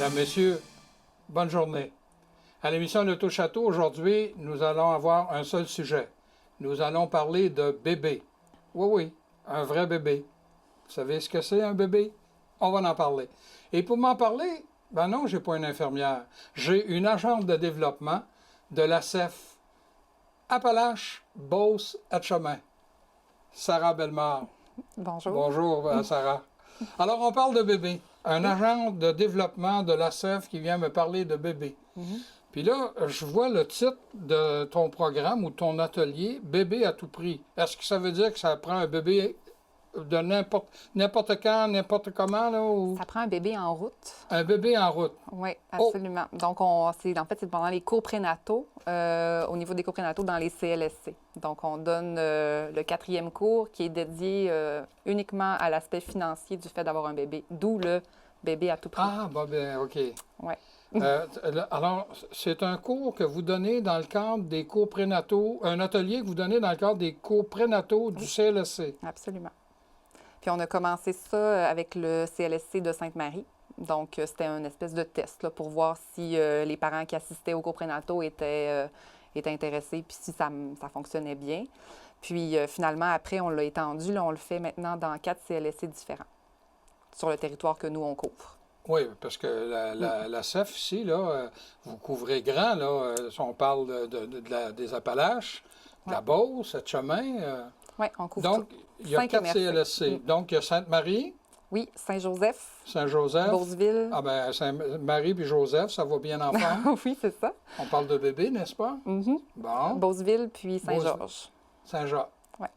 Mesdames, Messieurs, bonne journée. À l'émission de Touche-à-Tout, aujourd'hui, nous allons avoir un seul sujet. Nous allons parler de bébé. Oui, oui, un vrai bébé. Vous savez ce que c'est un bébé? On va en parler. Et pour m'en parler, ben non, j'ai pas une infirmière. J'ai une agente de développement de la CEF, Appalaches, Beauce, Etchemin. Sarah Bellemare. Bonjour. Bonjour, Sarah. Alors, on parle de bébé. Un agent de développement de la CEF qui vient me parler de bébé. Puis là, je vois le titre de ton programme ou ton atelier, Bébé à tout prix. Est-ce que ça veut dire que ça prend un bébé de n'importe quand, n'importe comment, là? Ou... Ça prend un bébé en route. Un bébé en route. Oui, absolument. Donc, c'est pendant les cours prénataux, au niveau des cours prénataux dans les CLSC. Donc, on donne le 4e cours qui est dédié uniquement à l'aspect financier du fait d'avoir un bébé, d'où le bébé à tout prix. Ah, ben, OK. Oui. Alors, c'est un cours que vous donnez dans le cadre des cours prénataux, un atelier que vous donnez dans le cadre des cours prénataux du CLSC. Absolument. Puis on a commencé ça avec le CLSC de Sainte-Marie. Donc, c'était une espèce de test là, pour voir si les parents qui assistaient aux cours prénataux étaient intéressés, puis si ça fonctionnait bien. Puis finalement, après, on l'a étendu. Là, on le fait maintenant dans 4 CLSC différents sur le territoire que nous, on couvre. Oui, parce que la CEF ici, là, vous couvrez grand, là. Si on parle des Appalaches, de la Beauce, Etchemin. Oui, on couvre donc, il y a 4 CLSC. Donc, il y a Sainte-Marie. Oui, Saint-Joseph. Saint-Joseph. Beauceville. Ah bien, Sainte-Marie puis Joseph, ça va bien ensemble. Oui, c'est ça. On parle de bébé, n'est-ce pas? Bon. Beauceville puis Saint-Georges. Saint-Georges. Oui.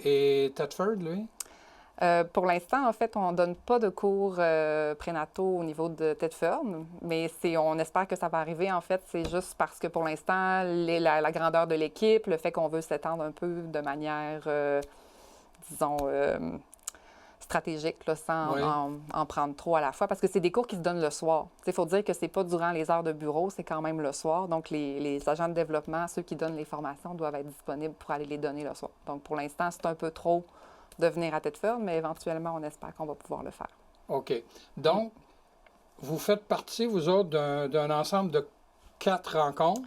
Et Thetford, lui? Pour l'instant, en fait, on ne donne pas de cours prénataux au niveau de Thetford, mais on espère que ça va arriver. En fait, c'est juste parce que pour l'instant, la grandeur de l'équipe, le fait qu'on veut s'étendre un peu de manière, disons, stratégique, là, sans en prendre trop à la fois, parce que c'est des cours qui se donnent le soir. Il faut dire que c'est pas durant les heures de bureau, c'est quand même le soir. Donc, les agents de développement, ceux qui donnent les formations, doivent être disponibles pour aller les donner le soir. Donc, pour l'instant, c'est un peu trop de venir à Thetford, mais éventuellement, on espère qu'on va pouvoir le faire. OK. Donc, vous faites partie, vous autres, d'un ensemble de 4 rencontres,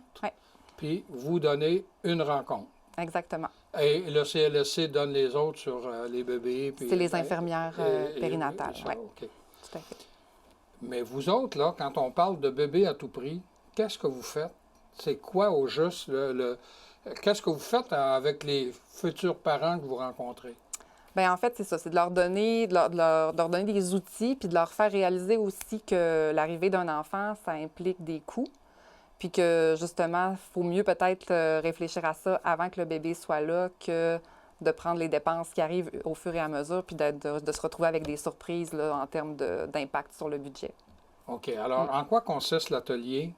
puis vous donnez une rencontre. Exactement. Et le CLSC donne les autres sur les bébés. C'est les infirmières périnatales, oui. OK. Tout à fait. Mais vous autres, là, quand on parle de bébé à tout prix, qu'est-ce que vous faites? C'est quoi au juste? Qu'est-ce que vous faites avec les futurs parents que vous rencontrez? Bien, en fait, c'est ça. C'est de leur donner, leur donner des outils, puis de leur faire réaliser aussi que l'arrivée d'un enfant, ça implique des coûts. Puis que, justement, il faut mieux peut-être réfléchir à ça avant que le bébé soit là que de prendre les dépenses qui arrivent au fur et à mesure, puis de se retrouver avec des surprises là, en termes d'impact sur le budget. OK. Alors, en quoi consiste l'atelier?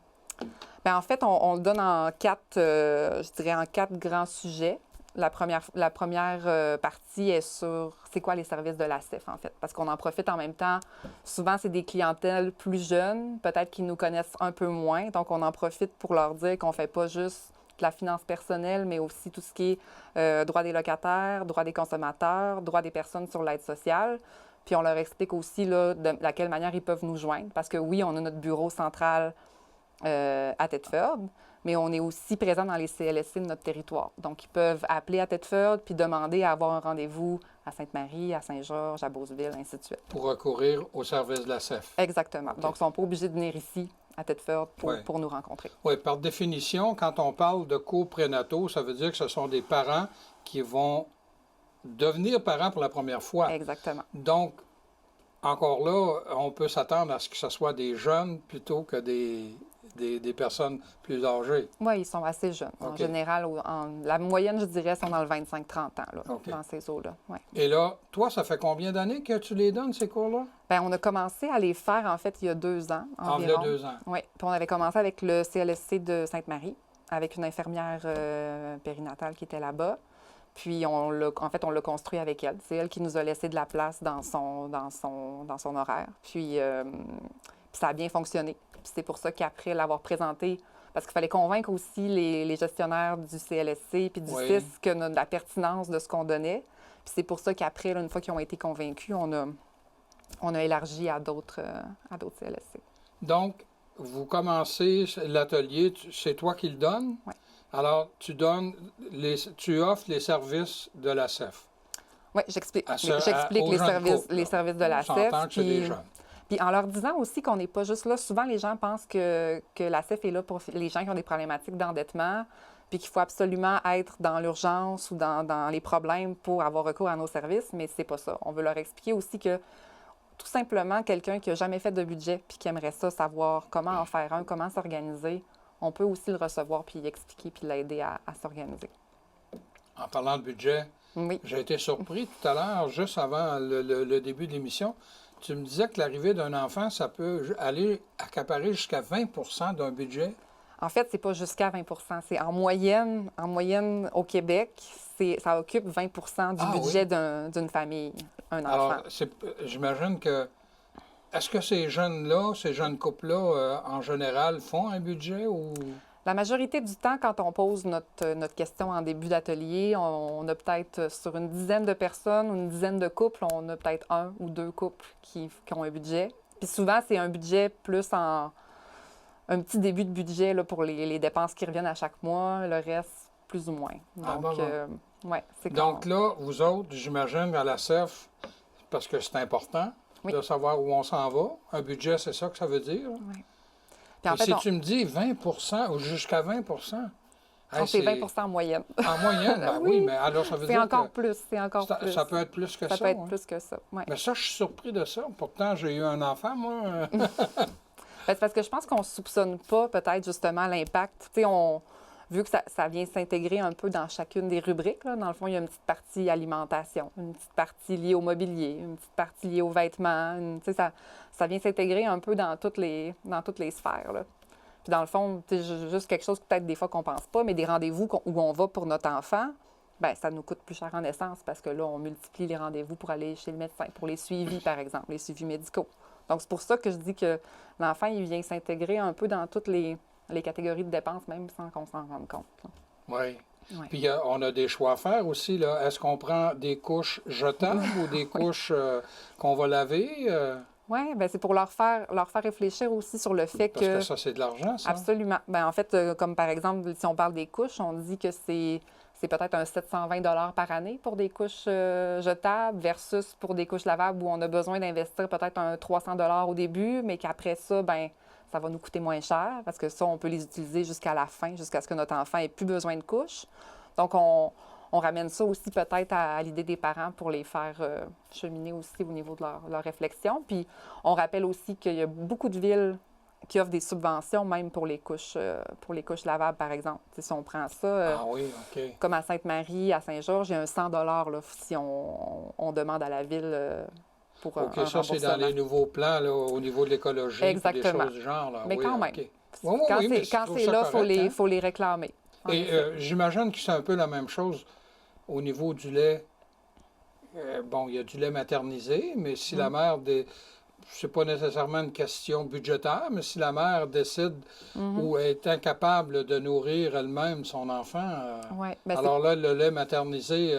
Bien, en fait, on le donne en 4, je dirais, en 4 grands sujets. La première partie est sur c'est quoi les services de la CEF, en fait, parce qu'on en profite en même temps. Souvent, c'est des clientèles plus jeunes, peut-être qui nous connaissent un peu moins. Donc, on en profite pour leur dire qu'on ne fait pas juste de la finance personnelle, mais aussi tout ce qui est droit des locataires, droit des consommateurs, droit des personnes sur l'aide sociale. Puis, on leur explique aussi là, de laquelle manière ils peuvent nous joindre, parce que oui, on a notre bureau central à Thetford, mais on est aussi présent dans les CLSC de notre territoire. Donc, ils peuvent appeler à Thetford puis demander à avoir un rendez-vous à Sainte-Marie, à Saint-Georges, à Beauceville, ainsi de suite. Pour recourir au service de la CEF. Exactement. Okay. Donc, ils ne sont pas obligés de venir ici, à Thetford, pour nous rencontrer. Oui, par définition, quand on parle de cours prénataux, ça veut dire que ce sont des parents qui vont devenir parents pour la première fois. Exactement. Donc, encore là, on peut s'attendre à ce que ce soit des jeunes plutôt que des personnes plus âgées. Oui, ils sont assez jeunes. Okay. En général, la moyenne, je dirais, sont dans le 25-30 ans, là, dans ces eaux-là. Ouais. Et là, toi, ça fait combien d'années que tu les donnes, ces cours-là? Bien, on a commencé à les faire, en fait, il y a 2 ans environ. Il y a 2 ans. Oui. Puis on avait commencé avec le CLSC de Sainte-Marie, avec une infirmière périnatale qui était là-bas. Puis, en fait, on l'a construit avec elle. C'est elle qui nous a laissé de la place dans son horaire. Puis ça a bien fonctionné. Puis c'est pour ça qu'après l'avoir présenté, parce qu'il fallait convaincre aussi les gestionnaires du CLSC puis du CIS que de la pertinence de ce qu'on donnait. Puis c'est pour ça qu'après, là, une fois qu'ils ont été convaincus, on a élargi à d'autres CLSC. Donc, vous commencez l'atelier, c'est toi qui le donnes. Oui. Alors, tu offres les services de la CEF Oui, j'explique. aux Les jeunes services, couples, les là. services de On la s'entend CEF. que c'est des jeunes. Puis en leur disant aussi qu'on n'est pas juste là, souvent les gens pensent que la CEF est là pour les gens qui ont des problématiques d'endettement, puis qu'il faut absolument être dans l'urgence ou dans les problèmes pour avoir recours à nos services, mais c'est pas ça. On veut leur expliquer aussi que tout simplement, quelqu'un qui n'a jamais fait de budget puis qui aimerait ça, savoir comment en faire un, comment s'organiser, on peut aussi le recevoir puis expliquer puis l'aider à s'organiser. En parlant de budget, Oui. j'ai été surpris tout à l'heure, juste avant le début de l'émission. Tu me disais que l'arrivée d'un enfant, ça peut aller accaparer jusqu'à 20 d'un budget. En fait, c'est pas jusqu'à 20 c'est en moyenne au Québec, ça occupe 20 du budget d'une famille, un enfant. Alors, j'imagine que, est-ce que ces jeunes-là, ces jeunes couples-là, en général, font un budget ou... La majorité du temps, quand on pose notre question en début d'atelier, on a peut-être sur une dizaine de personnes ou une dizaine de couples, on a peut-être un ou deux couples qui ont un budget. Puis souvent, c'est un budget plus un petit début de budget là, pour les dépenses qui reviennent à chaque mois, le reste, plus ou moins. Donc, ouais, c'est Donc là, vous autres, j'imagine, à la CEF, parce que c'est important oui. de savoir où on s'en va. Un budget, c'est ça que ça veut dire. Oui. Puis en fait, si tu me dis 20 ou jusqu'à 20 c'est 20 en moyenne. En moyenne, ben oui, mais alors ça veut dire encore plus, c'est encore plus. Ça peut être plus que ça. Ça peut être plus que ça, oui. Mais ça, je suis surpris de ça. Pourtant, j'ai eu un enfant, moi. C'est parce que je pense qu'on ne soupçonne pas peut-être justement l'impact. Tu sais, vu que ça vient s'intégrer un peu dans chacune des rubriques, là, dans le fond, il y a une petite partie alimentation, une petite partie liée au mobilier, une petite partie liée aux vêtements. Tu sais, ça vient s'intégrer un peu dans toutes les sphères, là. Puis dans le fond, c'est juste quelque chose peut-être des fois qu'on pense pas, mais des rendez-vous où on va pour notre enfant, bien, ça nous coûte plus cher en essence parce que là, on multiplie les rendez-vous pour aller chez le médecin, pour les suivis, par exemple, les suivis médicaux. Donc, c'est pour ça que je dis que l'enfant, il vient s'intégrer un peu dans toutes les catégories de dépenses, même sans qu'on s'en rende compte. Oui. Ouais. Puis, on a des choix à faire aussi, là. Est-ce qu'on prend des couches jetables ou des couches qu'on va laver? Oui, bien, c'est pour leur faire réfléchir aussi sur le fait Parce que ça, c'est de l'argent, ça? Absolument. Bien, en fait, comme par exemple, si on parle des couches, on dit que c'est peut-être un 720 par année pour des couches jetables versus pour des couches lavables où on a besoin d'investir peut-être un 300 au début, mais qu'après ça, bien, ça va nous coûter moins cher parce que ça, on peut les utiliser jusqu'à la fin, jusqu'à ce que notre enfant ait plus besoin de couches. Donc, on ramène ça aussi peut-être à l'idée des parents pour les faire cheminer aussi au niveau de leur réflexion. Puis, on rappelle aussi qu'il y a beaucoup de villes qui offrent des subventions même pour les couches lavables, par exemple. T'sais, si on prend ça, comme à Sainte-Marie, à Saint-Georges, il y a un 100 là, si on demande à la ville pour un ça, c'est dans les nouveaux plans là, au niveau de l'écologie, des choses du genre. Là. Mais quand même, quand c'est là, il faut les réclamer. Et j'imagine que c'est un peu la même chose au niveau du lait. Bon, il y a du lait maternisé, mais si la mère... C'est pas nécessairement une question budgétaire, mais si la mère décide ou est incapable de nourrir elle-même son enfant, alors là, le lait maternisé,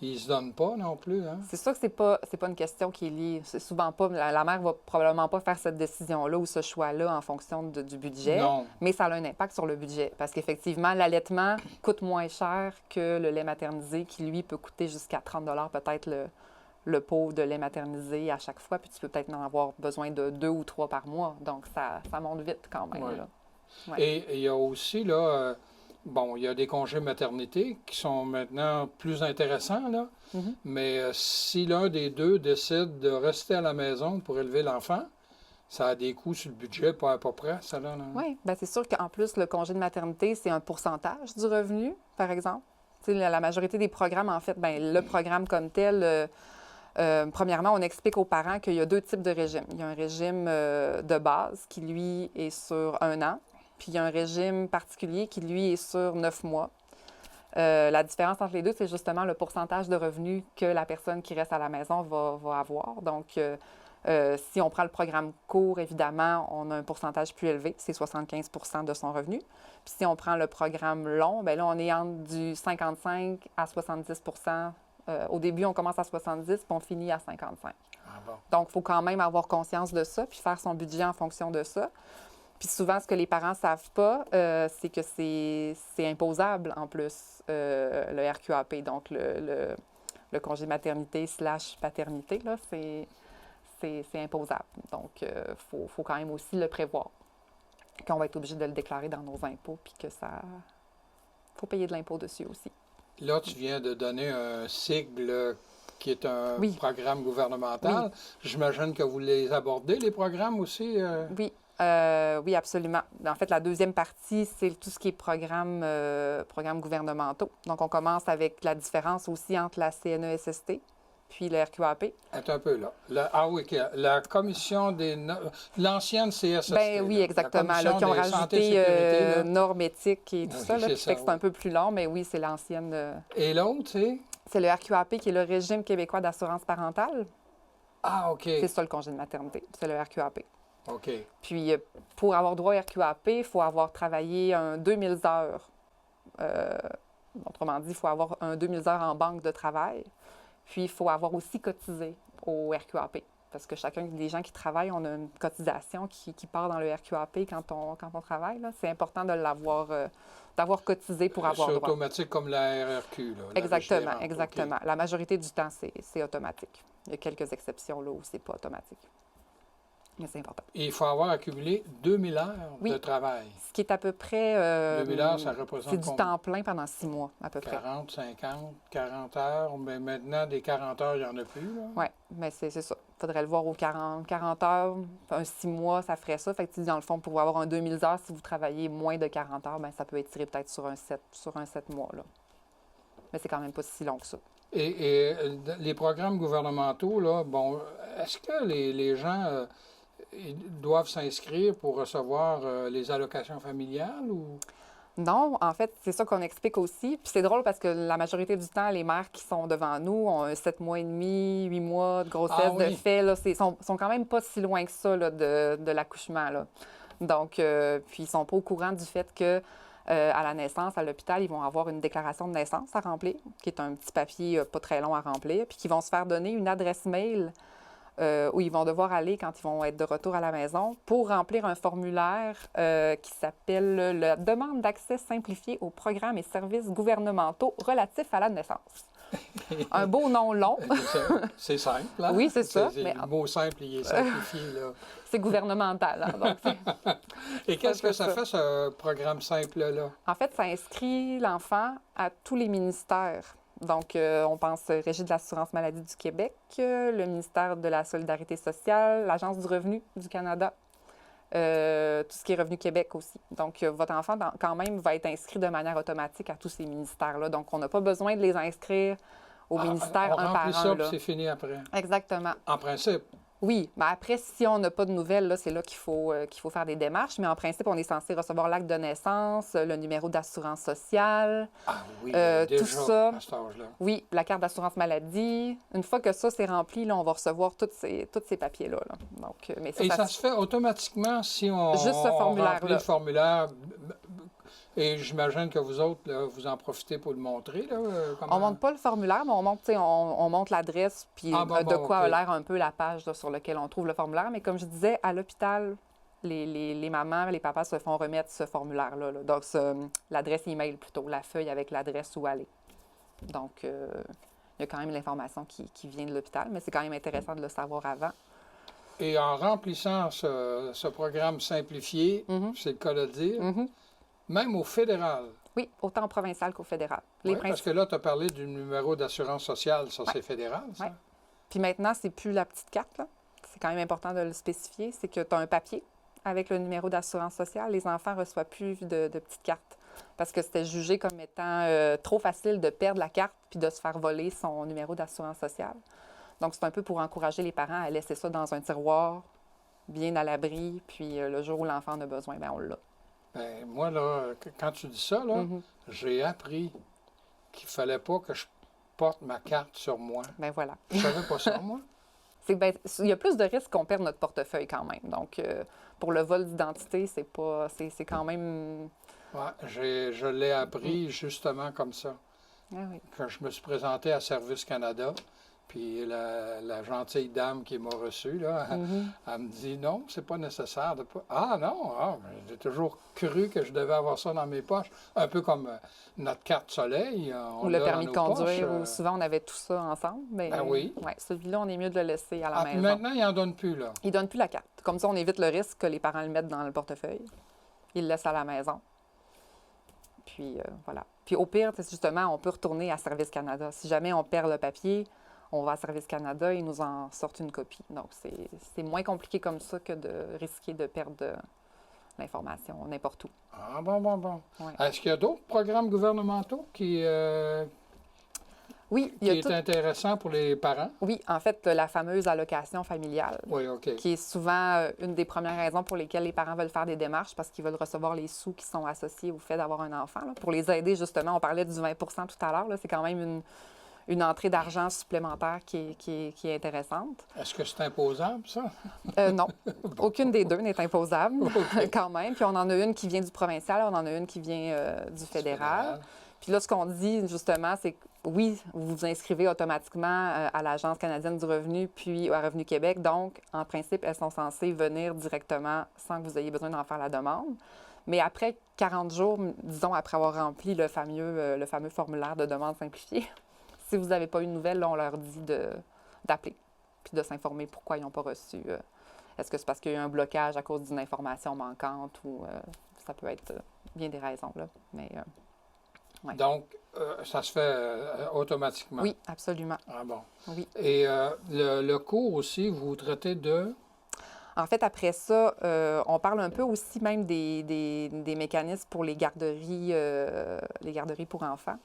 il se donne pas non plus. Hein? C'est sûr que c'est pas une question qui est liée. C'est souvent pas... La mère va probablement pas faire cette décision-là ou ce choix-là en fonction du budget, mais ça a un impact sur le budget. Parce qu'effectivement, l'allaitement coûte moins cher que le lait maternisé qui, lui, peut coûter jusqu'à 30 peut-être le pot de lait maternisé à chaque fois, puis tu peux peut-être en avoir besoin de 2 ou 3 par mois. Donc, ça monte vite quand même. Ouais. Là. Ouais. Et il y a aussi, là, il y a des congés maternité qui sont maintenant plus intéressants, là. Mais si l'un des deux décide de rester à la maison pour élever l'enfant, ça a des coûts sur le budget, pas à peu près, ça, là. Oui, bien c'est sûr qu'en plus, le congé de maternité, c'est un pourcentage du revenu, par exemple. Tu sais, la majorité des programmes, en fait, bien, le programme comme tel... premièrement, on explique aux parents qu'il y a 2 types de régimes. Il y a un régime de base qui, lui, est sur 1 an, puis il y a un régime particulier qui, lui, est sur 9 mois. La différence entre les deux, c'est justement le pourcentage de revenus que la personne qui reste à la maison va avoir. Donc, si on prend le programme court, évidemment, on a un pourcentage plus élevé, c'est 75 de son revenu. Puis si on prend le programme long, bien là, on est entre du 55 à 70 Au début, on commence à 70, puis on finit à 55. Ah bon. Donc, il faut quand même avoir conscience de ça, puis faire son budget en fonction de ça. Puis souvent, ce que les parents ne savent pas, c'est que c'est imposable en plus, le RQAP, donc le congé maternité/paternité, là, c'est imposable. Donc, faut quand même aussi le prévoir, qu'on va être obligé de le déclarer dans nos impôts, puis que ça... faut payer de l'impôt dessus aussi. Là, tu viens de donner un sigle qui est un Oui. programme gouvernemental. Oui. J'imagine que vous les abordez, les programmes aussi? Oui. Oui, absolument. En fait, la deuxième partie, c'est tout ce qui est programmes gouvernementaux. Donc, on commence avec la différence aussi entre la CNESST puis le RQAP. Attends un peu, là. OK. La commission l'ancienne CSST. Ben oui, là. exactement. La Là, qui ont commission des santé et rajouté sécurité, là. normes éthiques et tout Oui, ça, là, c'est qui fait que ça, c'est un oui. peu plus long, mais oui, c'est l'ancienne. Et l'autre, c'est? C'est le RQAP qui est le régime québécois d'assurance parentale. Ah, OK. C'est ça le congé de maternité. C'est le RQAP. OK. Puis, pour avoir droit au RQAP, il faut avoir travaillé 2000 heures. Autrement dit, il faut avoir 2000 heures en banque de travail. Puis, il faut avoir aussi cotisé au RQAP. Parce que chacun des gens qui travaillent, on a une cotisation qui part dans le RQAP quand on travaille. C'est important de d'avoir cotisé pour avoir C'est droit. automatique comme la RRQ, là. la Exactement, vigilante. exactement. OK. La majorité du temps, c'est automatique. Il y a quelques exceptions là où c'est pas automatique. Mais c'est important. Et il faut avoir accumulé 2000 heures Oui. de travail. Ce qui est à peu près... 2000 heures, ça représente c'est du combien? temps plein pendant 6 mois, à peu près. 40, 50, 40 heures. Mais maintenant, des 40 heures, il n'y en a plus, là. Oui, mais c'est ça. Il faudrait le voir aux 40 heures. Un 6 mois, ça ferait ça. Fait que, dans le fond, pour avoir un 2000 heures, si vous travaillez moins de 40 heures, bien, ça peut être tiré peut-être sur un 7 mois, là. Mais c'est quand même pas si long que ça. Et les programmes gouvernementaux, là, bon, est-ce que les gens ils doivent s'inscrire pour recevoir les allocations familiales ou... Non, en fait, c'est ça qu'on explique aussi. Puis c'est drôle parce que la majorité du temps, les mères qui sont devant nous ont un 7 mois et demi, 8 mois de grossesse Ah oui. de fait. Là, sont quand même pas si loin que ça là, de l'accouchement. Là. Donc, puis ils sont pas au courant du fait que à la naissance, à l'hôpital, ils vont avoir une déclaration de naissance à remplir, qui est un petit papier pas très long à remplir, puis qu'ils vont se faire donner une adresse mail où ils vont devoir aller quand ils vont être de retour à la maison pour remplir un formulaire qui s'appelle la demande d'accès simplifié aux programmes et services gouvernementaux relatifs à la naissance. Un beau nom long. C'est simple, hein? Oui, c'est ça. Mais Le mot simple, il est simplifié, là. c'est gouvernemental. Hein, donc Et qu'est-ce que ça ça. fait, ce programme simple-là? En fait, ça inscrit l'enfant à tous les ministères. Donc, on pense Régie de l'assurance maladie du Québec, le ministère de la Solidarité sociale, l'Agence du revenu du Canada, tout ce qui est Revenu Québec aussi. Donc, votre enfant, quand même, va être inscrit de manière automatique à tous ces ministères-là. Donc, on n'a pas besoin de les inscrire au ministère on un par remplit un. ça, Là. puis c'est fini après. Exactement. En principe. Oui, mais après, si on n'a pas de nouvelles, là, c'est là qu'il faut faire des démarches. Mais en principe, on est censé recevoir l'acte de naissance, le numéro d'assurance sociale, Ah oui, tout déjà, ça. à cet âge-là. Oui, la carte d'assurance maladie. Une fois que ça, c'est rempli, là, on va recevoir tous ces papiers-là. Là. Donc, mais Et ça se fait automatiquement si on, Juste ce on formulaire-là. remplit le formulaire. Et j'imagine que vous autres, là, vous en profitez pour le montrer. Là, comment... On ne monte pas le formulaire, mais on monte l'adresse, puis de quoi a l'air un peu la page là, sur laquelle on trouve le formulaire. Mais comme je disais, à l'hôpital, les mamans, les papas se font remettre ce formulaire-là. Là. Donc, l'adresse email plutôt, la feuille avec l'adresse où aller. Donc, il y a quand même l'information qui vient de l'hôpital, mais c'est quand même intéressant de le savoir avant. Et en remplissant ce programme simplifié, c'est le cas de le dire, même au fédéral. Oui, autant au provincial qu'au fédéral. Oui, parce que là, tu as parlé du numéro d'assurance sociale, ça c'est fédéral, ça? Oui. Puis maintenant, c'est plus la petite carte, là. C'est quand même important de le spécifier. C'est que tu as un papier avec le numéro d'assurance sociale. Les enfants ne reçoivent plus de petites cartes parce que c'était jugé comme étant trop facile de perdre la carte puis de se faire voler son numéro d'assurance sociale. Donc, c'est un peu pour encourager les parents à laisser ça dans un tiroir, bien à l'abri, puis le jour où l'enfant en a besoin, bien, on l'a. Bien, moi, là, quand tu dis ça, là, j'ai appris qu'il ne fallait pas que je porte ma carte sur moi. Bien, voilà. Je ne savais pas ça, moi. Il y a plus de risques qu'on perde notre portefeuille quand même. Donc, pour le vol d'identité, c'est quand même... Ouais, je l'ai appris justement comme ça. Ah oui. Quand je me suis présenté à Service Canada, puis la gentille dame qui m'a reçu, là, elle me dit non, c'est pas nécessaire de pas. Ah non, mais j'ai toujours cru que je devais avoir ça dans mes poches. Un peu comme notre carte soleil, on Ou le l'a dans permis de nos poches. conduire, où souvent on avait tout ça ensemble. Mais, Ben oui. ouais, celui-là, on est mieux de le laisser à la Ah, puis maison. maintenant, ils n'en donnent plus, là. Ils ne donnent plus la carte. Comme ça, on évite le risque que les parents le mettent dans le portefeuille. Ils le laissent à la maison. Puis voilà. Puis au pire, justement, on peut retourner à Service Canada. Si jamais on perd le papier, on va à Service Canada, ils nous en sortent une copie. Donc, c'est moins compliqué comme ça que de risquer de perdre l'information n'importe où. Ah, bon. Ouais. Est-ce qu'il y a d'autres programmes gouvernementaux qui Oui, il y a est intéressant pour les parents? Oui, en fait, la fameuse allocation familiale, Oui, OK. qui est souvent une des premières raisons pour lesquelles les parents veulent faire des démarches parce qu'ils veulent recevoir les sous qui sont associés au fait d'avoir un enfant. Là. Pour les aider, justement, on parlait du 20 tout à l'heure, c'est quand même une entrée d'argent supplémentaire qui est intéressante. Est-ce que c'est imposable, ça? Non, aucune des deux n'est imposable quand même. Puis on en a une qui vient du provincial, on en a une qui vient du fédéral. Puis là, ce qu'on dit, justement, c'est que oui, vous vous inscrivez automatiquement à l'Agence canadienne du revenu puis à Revenu Québec. Donc, en principe, elles sont censées venir directement sans que vous ayez besoin d'en faire la demande. Mais après 40 jours, disons, après avoir rempli le fameux formulaire de demande simplifiée, si vous n'avez pas eu de nouvelles, là, on leur dit d'appeler puis de s'informer pourquoi ils n'ont pas reçu. Est-ce que c'est parce qu'il y a eu un blocage à cause d'une information manquante ou ça peut être bien des raisons, là. Mais, ouais. Donc, ça se fait automatiquement? Oui, absolument. Ah bon. Oui. Et le cours aussi, vous traitez de... En fait, après ça, on parle un peu aussi même des mécanismes pour les garderies pour enfants.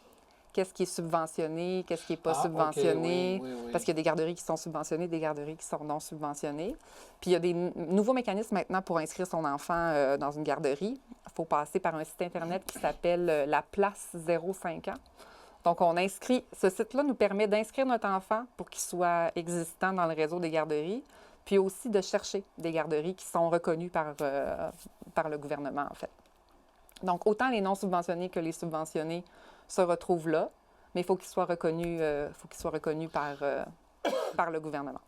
Qu'est-ce qui est subventionné, qu'est-ce qui n'est pas subventionné. Okay, oui. Parce qu'il y a des garderies qui sont subventionnées, des garderies qui sont non subventionnées. Puis il y a des nouveaux mécanismes maintenant pour inscrire son enfant dans une garderie. Il faut passer par un site Internet qui s'appelle La Place 0-5 ans. Donc, on inscrit. Ce site-là nous permet d'inscrire notre enfant pour qu'il soit existant dans le réseau des garderies, puis aussi de chercher des garderies qui sont reconnues par le gouvernement, en fait. Donc, autant les non subventionnés que les subventionnés se retrouvent là, mais il faut qu'ils soient reconnus, par le gouvernement.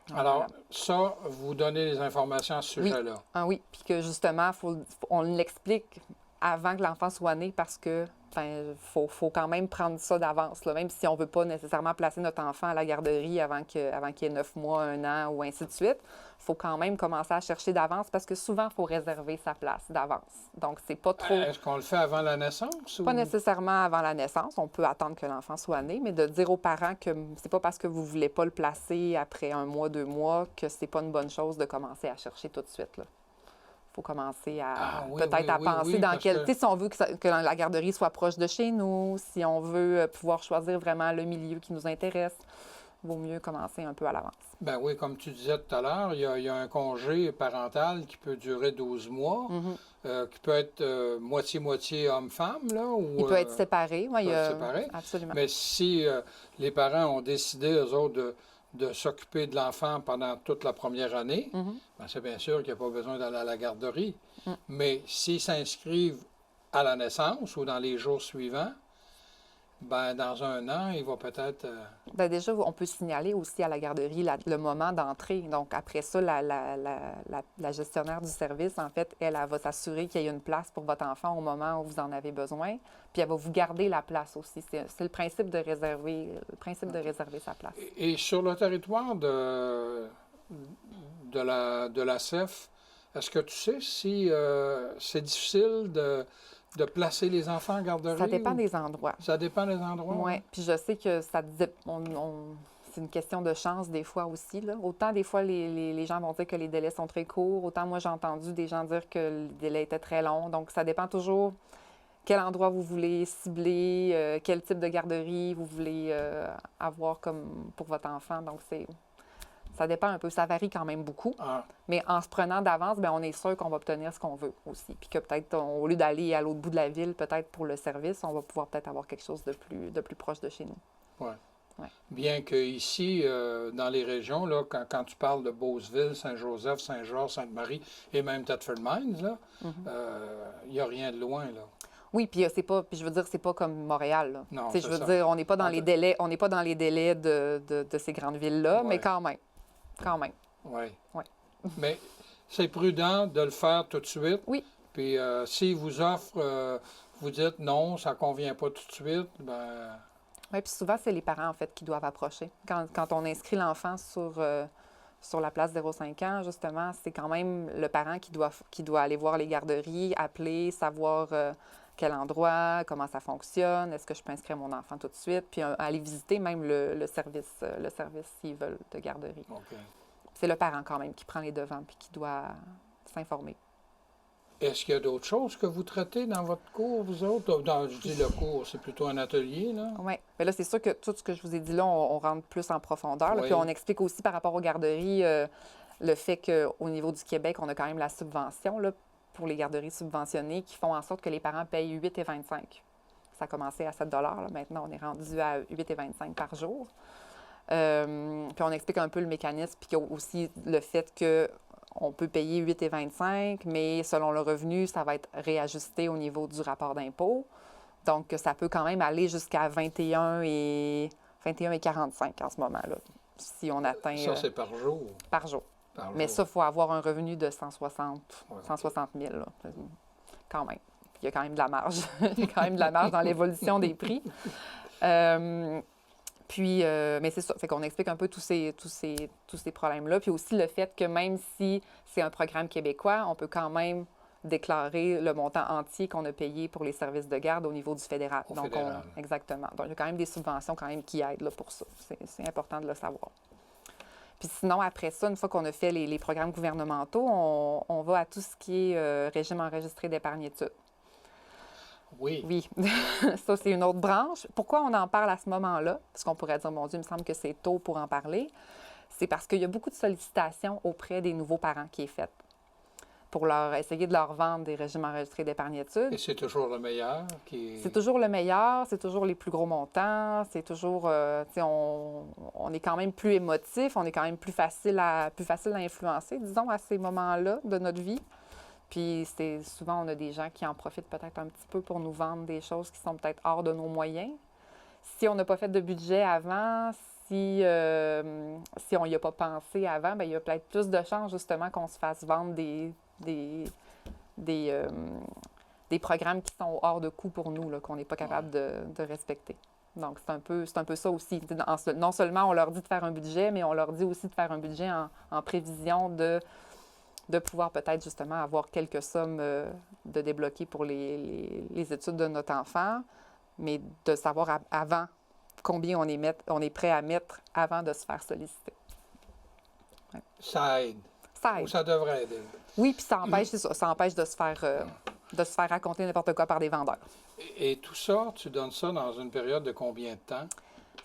Donc, alors, voilà. ça, vous donnez les informations à ce sujet-là? Oui. Ah oui, puis que justement, on l'explique avant que l'enfant soit né parce que faut quand même prendre ça d'avance, là, même si on ne veut pas nécessairement placer notre enfant à la garderie avant qu'il ait 9 mois, 1 an ou ainsi de suite. Il faut quand même commencer à chercher d'avance parce que souvent, il faut réserver sa place d'avance. Donc, c'est pas trop... Est-ce qu'on le fait avant la naissance? Pas nécessairement avant la naissance. On peut attendre que l'enfant soit né, mais de dire aux parents que c'est pas parce que vous ne voulez pas le placer après 1 mois, 2 mois que c'est pas une bonne chose de commencer à chercher tout de suite, là. Il faut commencer à penser dans quel... Si on veut que la garderie soit proche de chez nous, si on veut pouvoir choisir vraiment le milieu qui nous intéresse, il vaut mieux commencer un peu à l'avance. Ben oui, comme tu disais tout à l'heure, il y a un congé parental qui peut durer 12 mois, qui peut être moitié-moitié homme-femme, là, ou... Il peut être séparé. Oui, séparé. Absolument. Mais si les parents ont décidé, eux autres, de s'occuper de l'enfant pendant toute la première année, ben c'est bien sûr qu'il n'y a pas besoin d'aller à la garderie. Mais s'ils s'inscrivent à la naissance ou dans les jours suivants, ben dans 1 an, il va peut-être... Bien, déjà, on peut signaler aussi à la garderie le moment d'entrée. Donc, après ça, la gestionnaire du service, en fait, elle va s'assurer qu'il y ait une place pour votre enfant au moment où vous en avez besoin. Puis, elle va vous garder la place aussi. C'est le principe de réserver sa place. Et sur le territoire de la CEF, est-ce que tu sais si c'est difficile de placer les enfants en garderie? Ça dépend des endroits. Ça dépend des endroits? Oui. Puis je sais que c'est une question de chance des fois aussi, là. Autant des fois, les gens vont dire que les délais sont très courts, autant moi, j'ai entendu des gens dire que le délai était très long. Donc, ça dépend toujours quel endroit vous voulez cibler, quel type de garderie vous voulez avoir comme pour votre enfant. Donc, ça dépend un peu. Ça varie quand même beaucoup. Mais en se prenant d'avance, bien, on est sûr qu'on va obtenir ce qu'on veut aussi. Puis que peut-être, au lieu d'aller à l'autre bout de la ville, peut-être pour le service, on va pouvoir peut-être avoir quelque chose de plus proche de chez nous. Oui. Ouais. Bien qu'ici, dans les régions, là, quand tu parles de Beauceville, Saint-Joseph, Saint-Georges, Sainte-Marie et même Thetford Mines, il n'y a rien de loin, là. Oui, puis c'est pas, puis je veux dire, c'est pas comme Montréal, là. Non, Tu sais, c'est je veux ça. dire, on n'est pas dans On les te- délais, on n'est pas dans les délais de ces grandes villes-là, mais Ouais. quand même, quand même. Oui. Ouais. Mais c'est prudent de le faire tout de suite. Oui, Puis s'ils vous offrent, vous dites non, ça ne convient pas tout de suite, ben oui, puis souvent, c'est les parents, en fait, qui doivent approcher. Quand on inscrit l'enfant sur la place 0,5 ans, justement, c'est quand même le parent qui doit aller voir les garderies, appeler, savoir quel endroit, comment ça fonctionne, est-ce que je peux inscrire mon enfant tout de suite, puis aller visiter même le service s'ils veulent de garderie. OK. C'est le parent quand même qui prend les devants puis qui doit s'informer. Est-ce qu'il y a d'autres choses que vous traitez dans votre cours, vous autres? Je dis le cours, c'est plutôt un atelier, là? Oui. Mais là, c'est sûr que tout ce que je vous ai dit là, on rentre plus en profondeur. Là, Oui. puis on explique aussi par rapport aux garderies le fait qu'au niveau du Québec, on a quand même la subvention là, pour les garderies subventionnées qui font en sorte que les parents payent 8,25. Ça a commencé à 7 là. Maintenant, on est rendu à 8,25 par jour. Puis on explique un peu le mécanisme, puis aussi le fait qu'on peut payer 8,25, mais selon le revenu, ça va être réajusté au niveau du rapport d'impôt. Donc, ça peut quand même aller jusqu'à 21,45 en ce moment-là, si on atteint Ça, c'est par jour. par jour. Par Mais jour. ça, il faut avoir un revenu de 160 Ouais. 000, là, quand même. Il y a quand même de la marge. Il y a quand même de la marge dans l'évolution des prix. Mais c'est ça, fait qu'on explique un peu tous ces problèmes-là. Puis aussi le fait que même si c'est un programme québécois, on peut quand même déclarer le montant entier qu'on a payé pour les services de garde au niveau du fédéral. Au fédéral. Exactement. Donc, il y a quand même des subventions quand même qui aident là, pour ça. C'est important de le savoir. Puis sinon, après ça, une fois qu'on a fait les programmes gouvernementaux, on va à tout ce qui est régime enregistré d'épargne-études. Oui. Oui, ça, c'est une autre branche. Pourquoi on en parle à ce moment-là? Parce qu'on pourrait dire, mon Dieu, il me semble que c'est tôt pour en parler. C'est parce qu'il y a beaucoup de sollicitations auprès des nouveaux parents qui est faite pour essayer de leur vendre des régimes enregistrés d'épargne-études. Et c'est toujours le meilleur C'est toujours le meilleur, c'est toujours les plus gros montants, c'est toujours, tu sais, on est quand même plus émotif, on est quand même plus facile à influencer, disons, à ces moments-là de notre vie. Puis souvent, on a des gens qui en profitent peut-être un petit peu pour nous vendre des choses qui sont peut-être hors de nos moyens. Si on n'a pas fait de budget avant, si on n'y a pas pensé avant, bien, il y a peut-être plus de chances justement qu'on se fasse vendre des programmes qui sont hors de coût pour nous, là, qu'on n'est pas capable de respecter. Donc, c'est un peu ça aussi. Non seulement on leur dit de faire un budget, mais on leur dit aussi de faire un budget en prévision de pouvoir peut-être justement avoir quelques sommes de débloquer pour les études de notre enfant, mais de savoir avant combien on est prêt à mettre avant de se faire solliciter. Ouais. Ça aide. Ça Ou aide. ça devrait aider. Oui, puis ça empêche, c'est ça, ça empêche de se faire raconter n'importe quoi par des vendeurs. Et tout ça, tu donnes ça dans une période de combien de temps?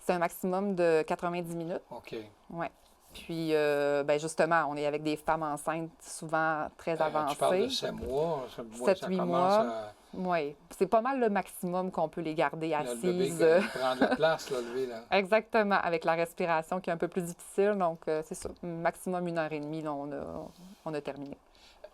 C'est un maximum de 90 minutes. OK. Oui. Puis, ben justement, on est avec des femmes enceintes souvent très avancées. Tu parles de 7 mois. 7-8 mois. Oui. C'est pas mal le maximum qu'on peut les garder assises. Le bébé qui prend de la place, là, lui, là. Exactement, avec la respiration qui est un peu plus difficile. Donc, c'est ça. Maximum 1h30, là, on a terminé.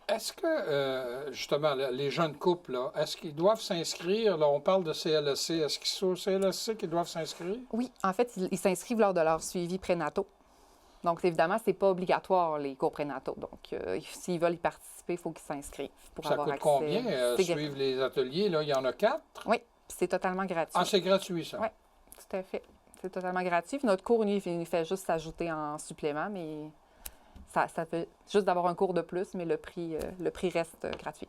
Est-ce que, justement, les jeunes couples, là, est-ce qu'ils doivent s'inscrire? Là, on parle de CLSC. Est-ce qu'ils sont au CLSC qu'ils doivent s'inscrire? Oui, en fait, ils s'inscrivent lors de leur suivi prénataux. Donc, évidemment, ce n'est pas obligatoire, les cours prénataux. Donc, s'ils veulent y participer, il faut qu'ils s'inscrivent pour Ça avoir coûte accès. combien, suivre les ateliers? Là, il y en a 4? Oui, c'est totalement gratuit. Ah, c'est gratuit, ça? Oui, tout à fait. C'est totalement gratuit. Puis notre cours, il fait juste s'ajouter en supplément, mais ça fait juste d'avoir un cours de plus, mais le prix reste gratuit.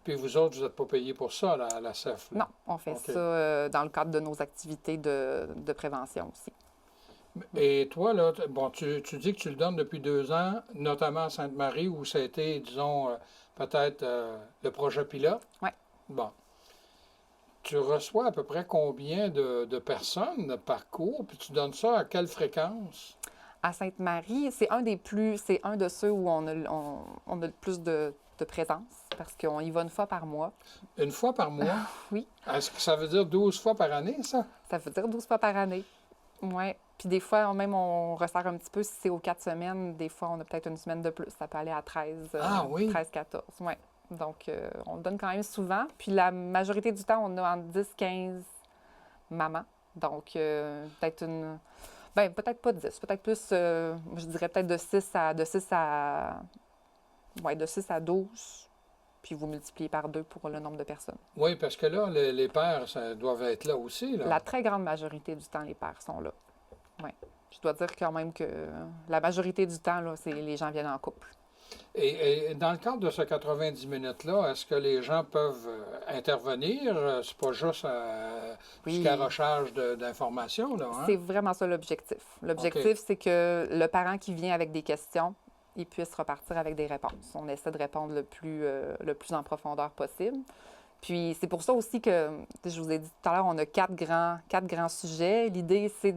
Puis vous autres, vous n'êtes pas payés pour ça, à la CEF? Là? Non, on fait OK. ça dans le cadre de nos activités de prévention aussi. Et toi, là, bon, tu dis que tu le donnes depuis 2 ans, notamment à Sainte-Marie, où ça a été, disons, peut-être le projet pilote. Oui. Bon. Tu reçois à peu près combien de personnes par cours, puis tu donnes ça à quelle fréquence? À Sainte-Marie, c'est un de ceux où on a le plus de présence, parce qu'on y va une fois par mois. Une fois par mois? Oui. Est-ce que ça veut dire 12 fois par année, ça? Ça veut dire 12 fois par année. Oui. Puis des fois, même, on resserre un petit peu. Si c'est aux 4 semaines, des fois, on a peut-être une semaine de plus. Ça peut aller à 13, Ah oui? 13, 14. Oui. Donc, on le donne quand même souvent. Puis la majorité du temps, on a entre 10-15 mamans. Donc, peut-être une... Bien, peut-être pas 10, peut-être plus, je dirais peut-être de 6 à 12. Puis vous multipliez par 2 pour le nombre de personnes. Oui, parce que là, les pères ça, doivent être là aussi. Là. La très grande majorité du temps, les pères sont là. Oui. Je dois dire quand même que la majorité du temps, là, les gens viennent en couple. Et dans le cadre de ce 90 minutes-là, est-ce que les gens peuvent intervenir? C'est pas juste du garochage d'informations, là, hein? C'est vraiment ça l'objectif. L'objectif, c'est que le parent qui vient avec des questions, il puisse repartir avec des réponses. On essaie de répondre le plus en profondeur possible. Puis c'est pour ça aussi que, je vous ai dit tout à l'heure, on a quatre grands sujets. L'idée, c'est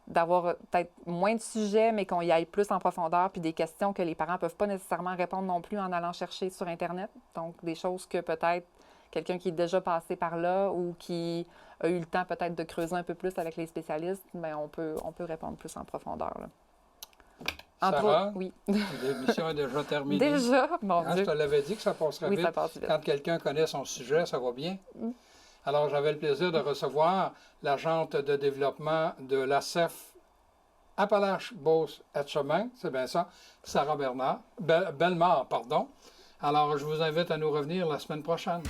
d'avoir peut-être moins de sujets, mais qu'on y aille plus en profondeur, puis des questions que les parents ne peuvent pas nécessairement répondre non plus en allant chercher sur Internet. Donc, des choses que peut-être quelqu'un qui est déjà passé par là ou qui a eu le temps peut-être de creuser un peu plus avec les spécialistes, bien, on peut répondre plus en profondeur, là. Entre Sarah, autres, oui. l'émission est déjà terminée. Déjà? Mon Hein, Dieu. je te l'avais dit que ça passerait Oui, vite. ça passe vite. Quand quelqu'un connaît son sujet, ça va bien. Alors, j'avais le plaisir de recevoir l'agente de développement de l'ACEF Appalaches-Beauce-Etchemin, c'est bien ça, Sarah Bellemare, pardon. Alors, je vous invite à nous revenir la semaine prochaine.